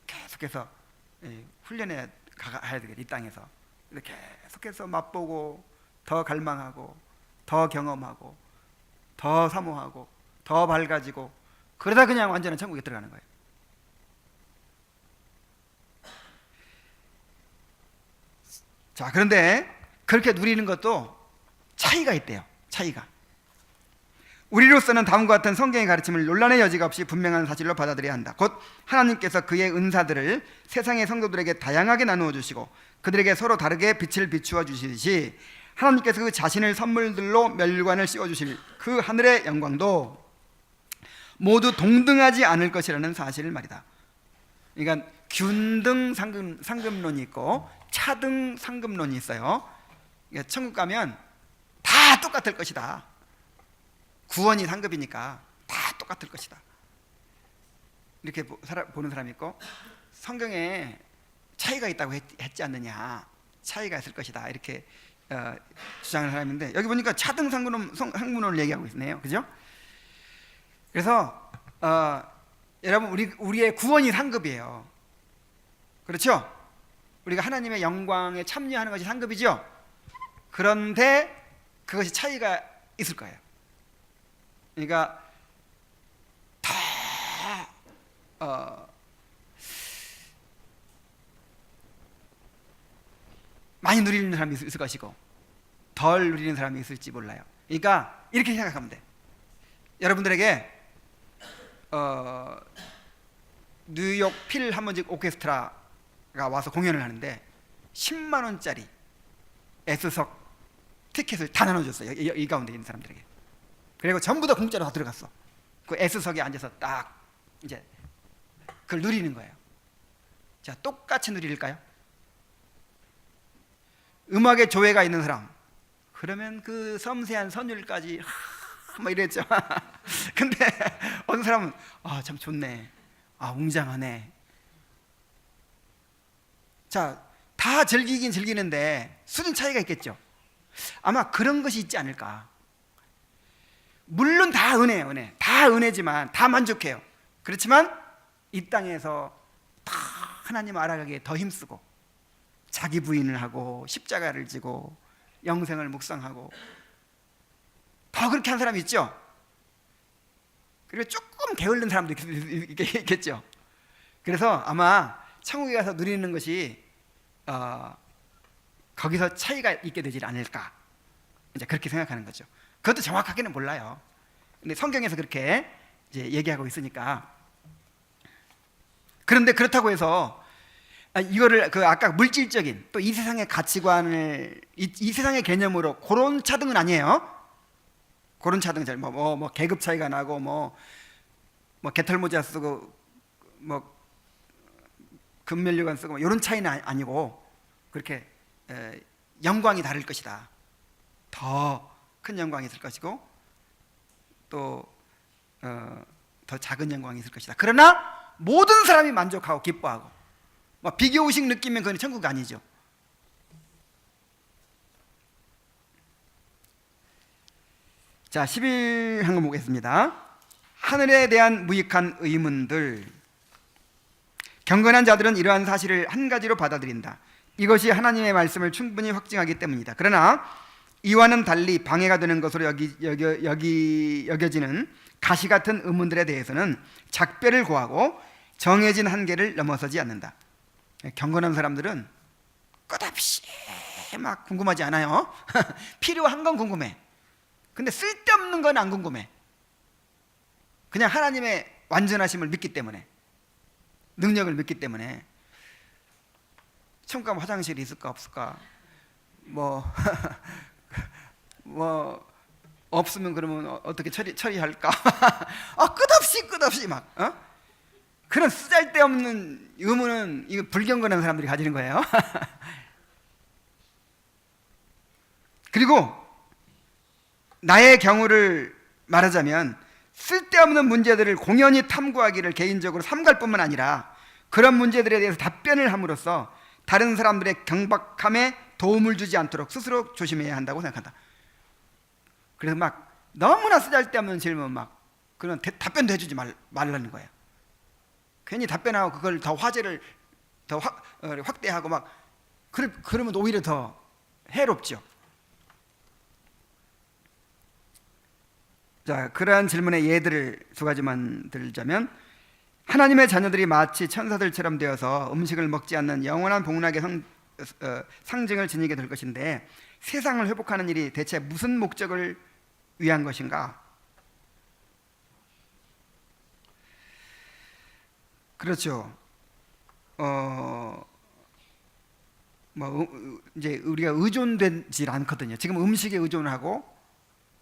A: 계속해서 훈련해 가야 되겠다. 이 땅에서 계속해서 맛보고, 더 갈망하고, 더 경험하고, 더 사모하고, 더 밝아지고, 그러다 그냥 완전한 천국에 들어가는 거예요. 자, 그런데 그렇게 누리는 것도 차이가 있대요. 차이가. 우리로서는 다음과 같은 성경의 가르침을 논란의 여지가 없이 분명한 사실로 받아들여야 한다. 곧 하나님께서 그의 은사들을 세상의 성도들에게 다양하게 나누어 주시고 그들에게 서로 다르게 빛을 비추어 주시듯이 하나님께서 그 자신을 선물들로 멸관을 씌워 주실 그 하늘의 영광도 모두 동등하지 않을 것이라는 사실을 말이다. 그러니까 균등 상급론이 있고 차등 상급론이 있어요. 그러니까 천국 가면 다 똑같을 것이다. 구원이 상급이니까 다 똑같을 것이다. 이렇게 보는 사람이 있고, 성경에 차이가 있다고 했지 않느냐, 차이가 있을 것이다, 이렇게 주장하는 사람인데, 여기 보니까 차등 상문론을 얘기하고 있네요. 그죠? 그래서 여러분, 우리의 구원이 상급이에요. 그렇죠? 우리가 하나님의 영광에 참여하는 것이 상급이죠. 그런데 그것이 차이가 있을 거예요. 그러니까 다 많이 누리는 사람이 있을 것이고 덜 누리는 사람이 있을지 몰라요. 그러니까 이렇게 생각하면 돼. 여러분들에게 뉴욕 필하모닉 오케스트라가 와서 공연을 하는데 10만 원짜리 S석 티켓을 다 나눠줬어요. 이 가운데 있는 사람들에게. 그리고 전부 다 공짜로 다 들어갔어. 그 S석에 앉아서 딱 이제 그걸 누리는 거예요. 자, 똑같이 누릴까요? 음악에 조예가 있는 사람, 그러면 그 섬세한 선율까지 막 이랬죠. 근데 어떤 사람은 참 좋네, 웅장하네. 자, 다 즐기긴 즐기는데 수준 차이가 있겠죠. 아마 그런 것이 있지 않을까. 물론 다 은혜예요. 은혜. 다 은혜지만 다 만족해요. 그렇지만 이 땅에서 다 하나님 알아가기에 더 힘쓰고 자기 부인을 하고 십자가를 지고 영생을 묵상하고 더 그렇게 한 사람이 있죠. 그리고 조금 게을른 사람도 있겠죠. 그래서 아마 천국에 가서 누리는 것이 거기서 차이가 있게 되질 않을까, 이제 그렇게 생각하는 거죠. 그것도 정확하게는 몰라요. 근데 성경에서 그렇게 이제 얘기하고 있으니까. 그런데 그렇다고 해서 이거를 그 아까 물질적인 또 이 세상의 가치관을 이 세상의 개념으로 그런 차등은 아니에요. 그런 차등 잘 뭐 계급 차이가 나고 뭐 개털모자 쓰고 뭐 금면류관 쓰고 뭐 이런 차이는 아니고 그렇게 영광이 다를 것이다. 더 큰 영광이 있을 것이고 또 더 작은 영광이 있을 것이다. 그러나 모든 사람이 만족하고 기뻐하고 뭐 비교의식 느끼면 그건 천국 아니죠. 자, 11항 보겠습니다. 하늘에 대한 무익한 의문들. 경건한 자들은 이러한 사실을 한 가지로 받아들인다. 이것이 하나님의 말씀을 충분히 확증하기 때문이다. 그러나 이와는 달리 방해가 되는 것으로 여겨지는 가시 같은 의문들에 대해서는 작별을 고하고 정해진 한계를 넘어서지 않는다. 경건한 사람들은 끝없이 막 궁금하지 않아요. 필요한 건 궁금해. 근데 쓸데없는 건 안 궁금해. 그냥 하나님의 완전하심을 믿기 때문에, 능력을 믿기 때문에. 천국 가면 화장실이 있을까 없을까, 뭐 없으면 그러면 어떻게 처리할까? 끝없이 막 그런 쓰잘데없는 의문은 이거 불경건한 사람들이 가지는 거예요. 그리고 나의 경우를 말하자면 쓸데없는 문제들을 공연히 탐구하기를 개인적으로 삼갈 뿐만 아니라 그런 문제들에 대해서 답변을 함으로써 다른 사람들의 경박함에 도움을 주지 않도록 스스로 조심해야 한다고 생각한다. 그래서 막 너무나 쓰잘데없는 질문 막 그런 답변도 해주지 말라는 거예요. 괜히 답변하고 그걸 더 화제를 더 확대하고 막 그러면 오히려 더 해롭죠. 자, 그러한 질문의 예들을 두 가지만 들자면, 하나님의 자녀들이 마치 천사들처럼 되어서 음식을 먹지 않는 영원한 복락의 상징을 지니게 될 것인데 세상을 회복하는 일이 대체 무슨 목적을 위한 것인가? 그렇죠. 이제 우리가 의존되질 않거든요. 지금 음식에 의존하고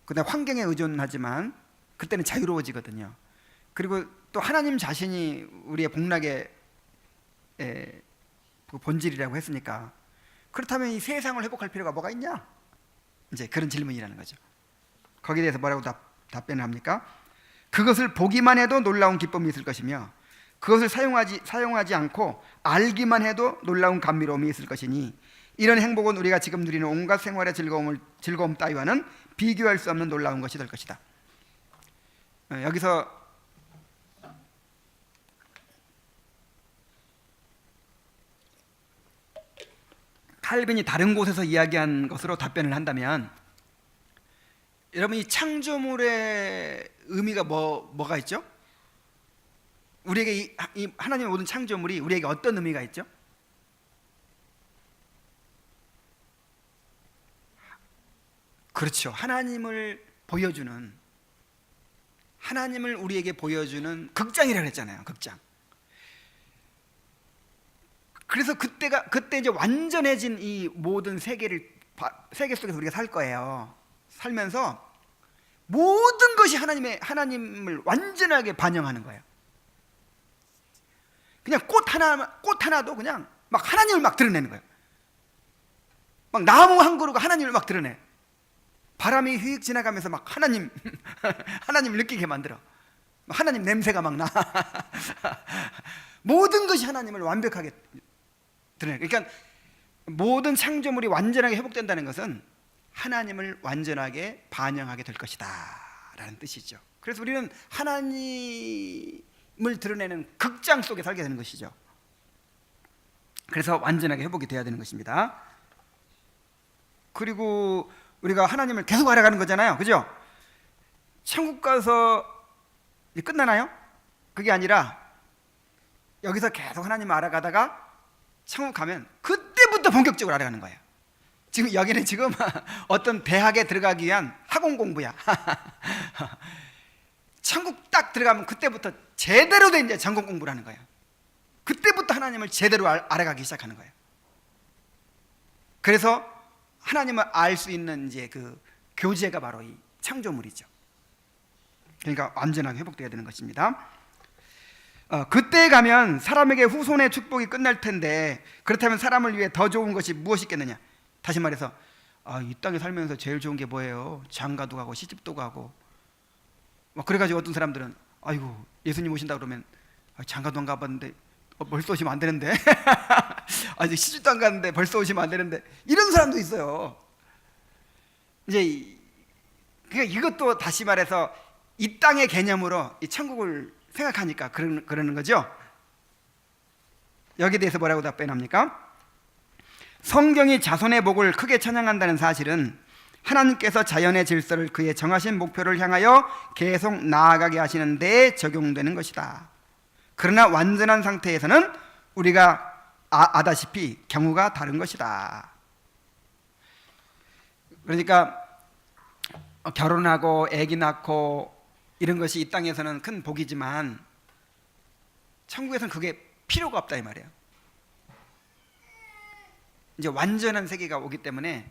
A: 그다음 환경에 의존하지만 그때는 자유로워지거든요. 그리고 또 하나님 자신이 우리의 복락의 본질이라고 했으니까, 그렇다면 이 세상을 회복할 필요가 뭐가 있냐? 이제 그런 질문이라는 거죠. 거기에 대해서 뭐라고 답변을 합니까? 그것을 보기만 해도 놀라운 기쁨이 있을 것이며 그것을 사용하지 않고 알기만 해도 놀라운 감미로움이 있을 것이니 이런 행복은 우리가 지금 누리는 온갖 생활의 즐거움 따위와는 비교할 수 없는 놀라운 것이 될 것이다. 여기서 칼빈이 다른 곳에서 이야기한 것으로 답변을 한다면, 여러분 이 창조물의 의미가 뭐가 있죠? 우리에게 이 하나님의 모든 창조물이 우리에게 어떤 의미가 있죠? 그렇죠. 하나님을 우리에게 보여주는 극장이라고 했잖아요. 극장. 그래서 그때 이제 완전해진 이 모든 세계 속에서 우리가 살 거예요. 살면서 모든 것이 하나님을 완전하게 반영하는 거예요. 그냥 꽃 하나도 그냥 막 하나님을 막 드러내는 거예요. 막 나무 한 그루가 하나님을 막 드러내. 바람이 휙 지나가면서 막 하나님을 느끼게 만들어. 하나님 냄새가 막 나. 모든 것이 하나님을 완벽하게 드러내. 그러니까 모든 창조물이 완전하게 회복된다는 것은 하나님을 완전하게 반영하게 될 것이다 라는 뜻이죠. 그래서 우리는 하나님을 드러내는 극장 속에 살게 되는 것이죠. 그래서 완전하게 회복이 돼야 되는 것입니다. 그리고 우리가 하나님을 계속 알아가는 거잖아요. 그죠? 천국 가서 끝나나요? 그게 아니라 여기서 계속 하나님을 알아가다가 천국 가면 그때부터 본격적으로 알아가는 거예요. 지금 여기는 지금 어떤 대학에 들어가기 위한 학원 공부야. 천국 딱 들어가면 그때부터 제대로 된 이제 전공 공부를 하는 거예요. 그때부터 하나님을 제대로 알아가기 시작하는 거예요. 그래서 하나님을 알 수 있는 이제 그 교재가 바로 이 창조물이죠. 그러니까 완전하게 회복되어야 되는 것입니다. 그때에 가면 사람에게 후손의 축복이 끝날 텐데, 그렇다면 사람을 위해 더 좋은 것이 무엇이 있겠느냐. 다시 말해서 이 땅에 살면서 제일 좋은 게 뭐예요? 장가도 가고 시집도 가고, 그래가지고 어떤 사람들은 아이고 예수님 오신다 그러면 장가도 안 가봤는데 벌써 오시면 안 되는데 아직 시집도 안 갔는데 벌써 오시면 안 되는데, 이런 사람도 있어요. 이제 그러니까 이것도 다시 말해서 이 땅의 개념으로 이 천국을 생각하니까 그러는 거죠. 여기에 대해서 뭐라고 답변합니까? 성경이 자손의 복을 크게 찬양한다는 사실은 하나님께서 자연의 질서를 그의 정하신 목표를 향하여 계속 나아가게 하시는 데에 적용되는 것이다. 그러나 완전한 상태에서는 우리가 아다시피 경우가 다른 것이다. 그러니까 결혼하고 아기 낳고 이런 것이 이 땅에서는 큰 복이지만 천국에서는 그게 필요가 없다 이 말이에요. 이제 완전한 세계가 오기 때문에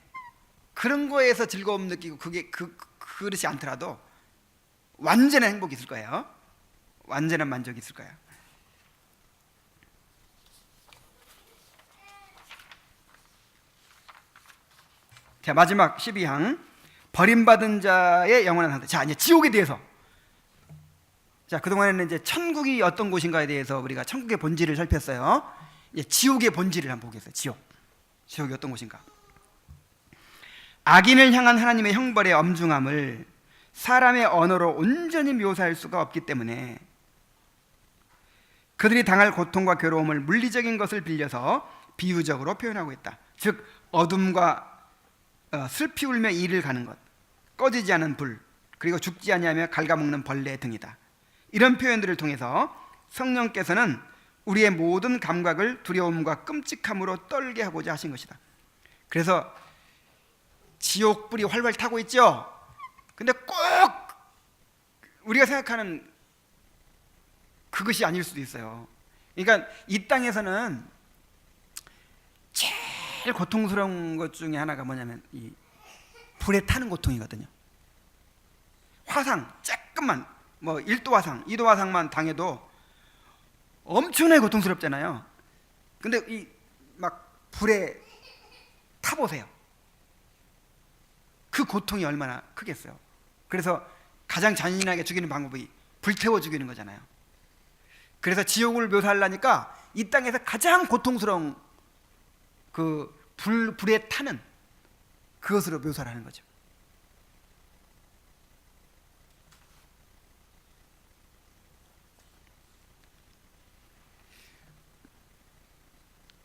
A: 그런 거에서 즐거움 느끼고 그게 그렇지 않더라도 완전한 행복이 있을 거예요. 완전한 만족이 있을 거예요. 자, 마지막 12항 버림받은 자의 영원한 상태. 자, 이제 지옥에 대해서. 자, 그동안에는 이제 천국이 어떤 곳인가에 대해서 우리가 천국의 본질을 살폈어요. 이제 지옥의 본질을 한번 보겠어요. 지옥이 어떤 곳인가. 악인을 향한 하나님의 형벌의 엄중함을 사람의 언어로 온전히 묘사할 수가 없기 때문에 그들이 당할 고통과 괴로움을 물리적인 것을 빌려서 비유적으로 표현하고 있다. 즉 어둠과 슬피 울며 이를 가는 것, 꺼지지 않은 불, 그리고 죽지 아니하며 갉아먹는 벌레 등이다. 이런 표현들을 통해서 성령께서는 우리의 모든 감각을 두려움과 끔찍함으로 떨게 하고자 하신 것이다. 그래서 지옥불이 활활 타고 있죠. 근데 꼭 우리가 생각하는 그것이 아닐 수도 있어요. 그러니까 이 땅에서는 제일 고통스러운 것 중에 하나가 뭐냐면 이 불에 타는 고통이거든요. 화상 조금만 1도 화상, 2도 화상만 당해도 엄청나게 고통스럽잖아요. 근데 이 막 불에 타보세요. 그 고통이 얼마나 크겠어요. 그래서 가장 잔인하게 죽이는 방법이 불태워 죽이는 거잖아요. 그래서 지옥을 묘사하려니까 이 땅에서 가장 고통스러운 그 불에 타는 그것으로 묘사를 하는 거죠.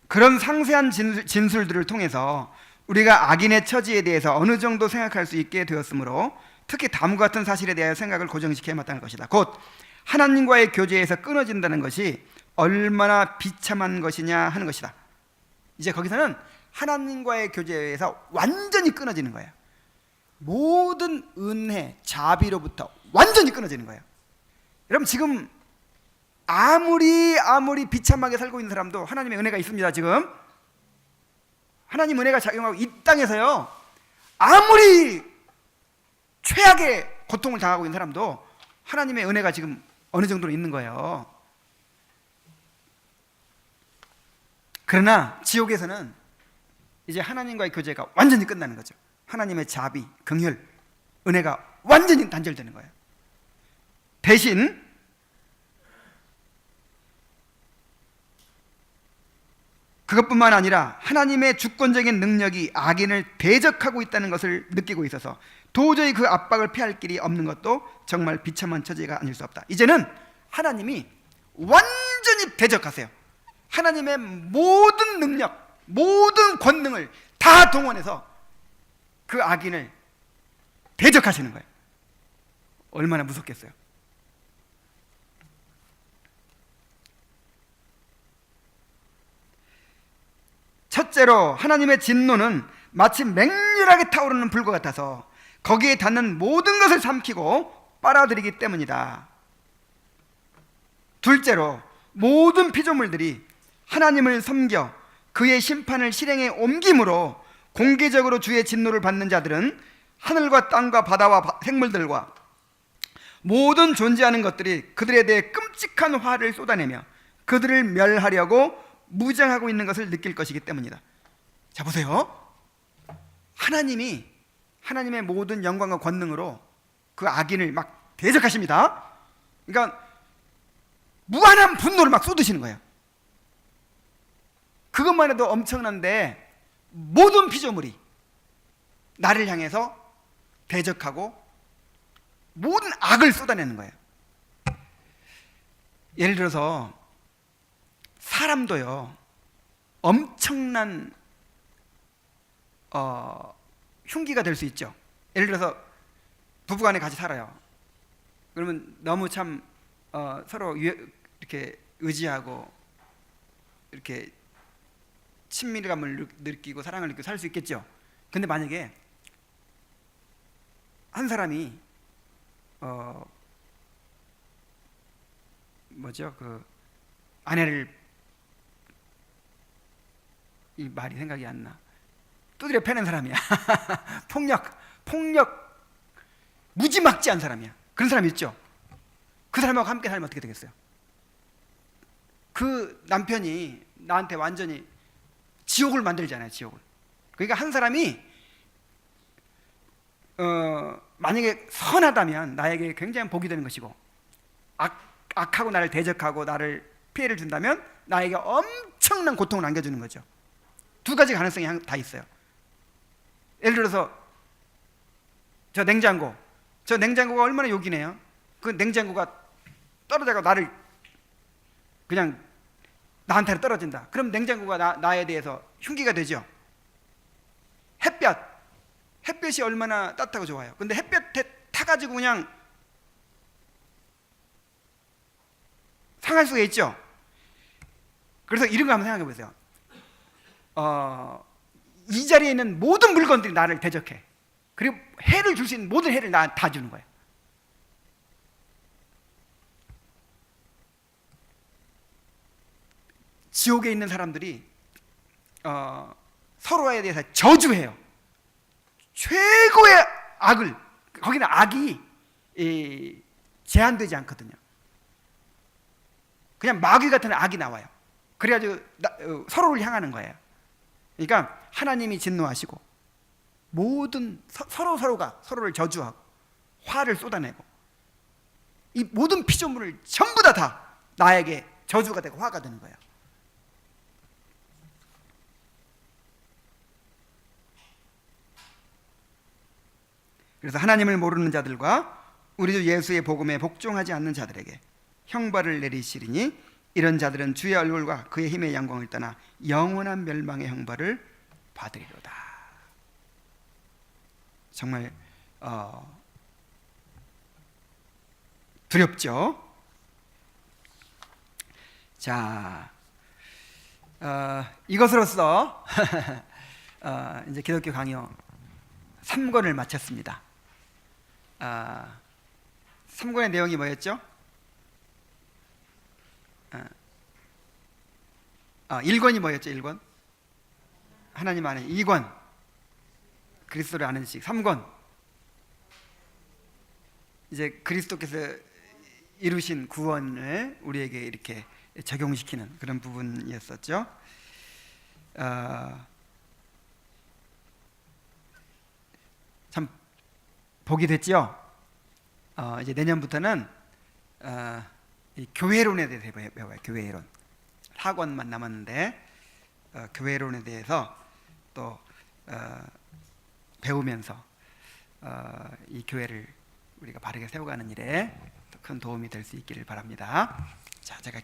A: 그런 상세한 진술들을 통해서 우리가 악인의 처지에 대해서 어느 정도 생각할 수 있게 되었으므로 특히 다음과 같은 사실에 대하여 생각을 고정시켜야 마땅할 것이다. 곧 하나님과의 교제에서 끊어진다는 것이 얼마나 비참한 것이냐 하는 것이다. 이제 거기서는 하나님과의 교제에서 완전히 끊어지는 거예요. 모든 은혜, 자비로부터 완전히 끊어지는 거예요. 여러분 지금 아무리 비참하게 살고 있는 사람도 하나님의 은혜가 있습니다. 지금 하나님 은혜가 작용하고 이 땅에서요, 아무리 최악의 고통을 당하고 있는 사람도 하나님의 은혜가 지금 어느 정도로 있는 거예요. 그러나 지옥에서는 이제 하나님과의 교제가 완전히 끝나는 거죠. 하나님의 자비, 긍휼, 은혜가 완전히 단절되는 거예요. 대신 그것뿐만 아니라 하나님의 주권적인 능력이 악인을 대적하고 있다는 것을 느끼고 있어서 도저히 그 압박을 피할 길이 없는 것도 정말 비참한 처지가 아닐 수 없다. 이제는 하나님이 완전히 대적하세요. 하나님의 모든 능력, 모든 권능을 다 동원해서 그 악인을 대적하시는 거예요. 얼마나 무섭겠어요. 첫째로 하나님의 진노는 마치 맹렬하게 타오르는 불과 같아서 거기에 닿는 모든 것을 삼키고 빨아들이기 때문이다. 둘째로, 모든 피조물들이 하나님을 섬겨 그의 심판을 실행에 옮김으로 공개적으로 주의 진노를 받는 자들은 하늘과 땅과 바다와 생물들과 모든 존재하는 것들이 그들에 대해 끔찍한 화를 쏟아내며 그들을 멸하려고 무장하고 있는 것을 느낄 것이기 때문이다. 자, 보세요. 하나님이 하나님의 모든 영광과 권능으로 그 악인을 막 대적하십니다. 그러니까 무한한 분노를 막 쏟으시는 거예요. 그것만 해도 엄청난데 모든 피조물이 나를 향해서 대적하고 모든 악을 쏟아내는 거예요. 예를 들어서 사람도요, 엄청난 흉기가 될 수 있죠. 예를 들어서 부부간에 같이 살아요. 그러면 너무 참 서로 이렇게 의지하고 이렇게 친밀감을 느끼고 사랑을 느끼고 살 수 있겠죠. 근데 만약에 한 사람이 그 아내를, 이 말이 생각이 안 나, 두드려 패는 사람이야. 폭력 무지막지한 사람이야. 그런 사람이 있죠. 그 사람하고 함께 살면 어떻게 되겠어요? 그 남편이 나한테 완전히 지옥을 만들잖아요. 지옥을. 그러니까 한 사람이 만약에 선하다면 나에게 굉장히 복이 되는 것이고, 악하고 나를 대적하고 나를 피해를 준다면 나에게 엄청난 고통을 안겨주는 거죠. 두 가지 가능성이 다 있어요. 예를 들어서 저 냉장고가 얼마나 요긴해요. 그 냉장고가 떨어져가 나를 그냥 나한테 떨어진다. 그럼 냉장고가 나에 대해서 흉기가 되죠. 햇볕이 얼마나 따뜻하고 좋아요. 근데 햇볕에 타가지고 그냥 상할 수가 있죠. 그래서 이런 거 한번 생각해 보세요. 이 자리에 있는 모든 물건들이 나를 대적해. 그리고 해를 줄 수 있는 모든 해를 나한테 다 주는 거예요. 지옥에 있는 사람들이 서로에 대해서 저주해요. 최고의 악을, 거기는 악이 제한되지 않거든요. 그냥 마귀 같은 악이 나와요. 그래가지고 서로를 향하는 거예요. 그러니까 하나님이 진노하시고 모든 서로가 서로를 저주하고 화를 쏟아내고 이 모든 피조물을 전부 다 나에게 저주가 되고 화가 되는 거예요. 그래서 하나님을 모르는 자들과 우리 주 예수의 복음에 복종하지 않는 자들에게 형벌을 내리시리니 이런 자들은 주의 얼굴과 그의 힘의 영광을 떠나 영원한 멸망의 형벌을 받으리로다. 정말 두렵죠. 자, 이것으로써 이제 기독교 강요 3권을 마쳤습니다. 3권의 내용이 뭐였죠? 1권이 뭐였죠? 1권 하나님 안에, 2권 그리스도를 아는 식, 3권 이제 그리스도께서 이루신 구원을 우리에게 이렇게 적용시키는 그런 부분이었었죠. 참 복이 됐죠. 이제 내년부터는 이 교회론에 대해서 배워요. 교회론 4권만 남았는데 교회론에 대해서 또 배우면서 이 교회를 우리가 바르게 세워가는 일에 큰 도움이 될 수 있기를 바랍니다. 자, 제가